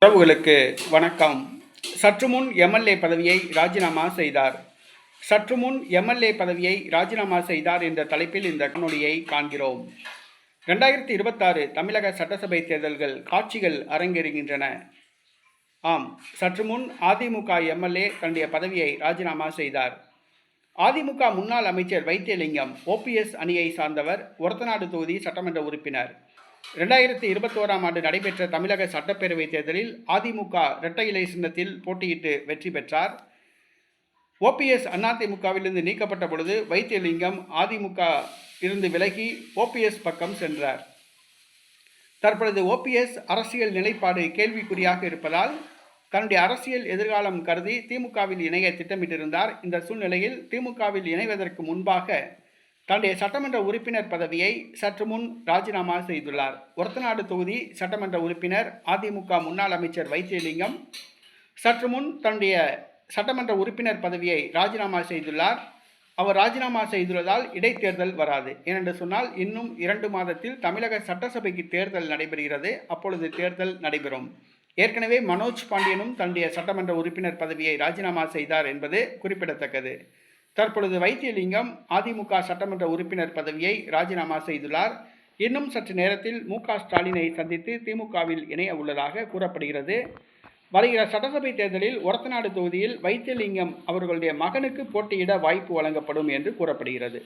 உறவுகளுக்கு வணக்கம். சற்றுமுன் எம்எல்ஏ பதவியை ராஜினாமா செய்தார். சற்றுமுன் எம்எல்ஏ பதவியை ராஜினாமா செய்தார் என்ற தலைப்பில் இந்த காணொளியை காண்கிறோம். 2026 தமிழக சட்டசபை தேர்தல்கள் காட்சிகள் அரங்கேறுகின்றன. ஆம், சற்றுமுன் அதிமுக எம்எல்ஏ தன்னுடைய பதவியை ராஜினாமா செய்தார். அதிமுக முன்னாள் அமைச்சர் வைத்தியலிங்கம் ஓபிஎஸ் அணியை சார்ந்தவர், ஒரத்தநாடு தொகுதி சட்டமன்ற உறுப்பினர். 2021ஆம் ஆண்டு நடைபெற்ற தமிழக சட்டப்பேரவைத் தேர்தலில் அதிமுக இரட்டை இலை சின்னத்தில் போட்டியிட்டு வெற்றி பெற்றார். ஓபிஎஸ் அதிமுகவிலிருந்து நீக்கப்பட்ட பொழுது வைத்தியலிங்கம் அதிமுக இருந்து விலகி ஓபிஎஸ் பக்கம் சென்றார். தற்பொழுது ஓபிஎஸ் அரசியல் நிலைப்பாடு கேள்விக்குறியாக இருப்பதால் தன்னுடைய அரசியல் எதிர்காலம் கருதி திமுகவில் இணைய திட்டமிட்டிருந்தார். இந்த சூழ்நிலையில் திமுகவில் இணைவதற்கு முன்பாக தன்னுடைய சட்டமன்ற உறுப்பினர் பதவியை சற்று முன் ராஜினாமா செய்துள்ளார். ஒரத்தநாடு தொகுதி சட்டமன்ற உறுப்பினர் அதிமுக முன்னாள் அமைச்சர் வைத்தியலிங்கம் சற்று முன் தன்னுடைய சட்டமன்ற உறுப்பினர் பதவியை ராஜினாமா செய்துள்ளார். அவர் ராஜினாமா செய்துள்ளதால் இடைத்தேர்தல் வராது. ஏனென்று சொன்னால் இன்னும் 2 மாதத்தில் தமிழக சட்டசபைக்கு தேர்தல் நடைபெறுகிறது. அப்பொழுது தேர்தல் நடைபெறும். ஏற்கனவே மனோஜ் பாண்டியனும் தன்னுடைய சட்டமன்ற உறுப்பினர் பதவியை ராஜினாமா செய்தார் என்பது குறிப்பிடத்தக்கது. தற்பொழுது வைத்தியலிங்கம் அதிமுக சட்டமன்ற உறுப்பினர் பதவியை ராஜினாமா செய்துள்ளார். இன்னும் சற்று நேரத்தில் மு.க. ஸ்டாலினை சந்தித்து திமுகவில் இணைய உள்ளதாக கூறப்படுகிறது. வருகிற சட்டசபை தேர்தலில் ஒரத்தநாடு தொகுதியில் வைத்தியலிங்கம் அவர்களுடைய மகனுக்கு போட்டியிட வாய்ப்பு வழங்கப்படும் என்று கூறப்படுகிறது.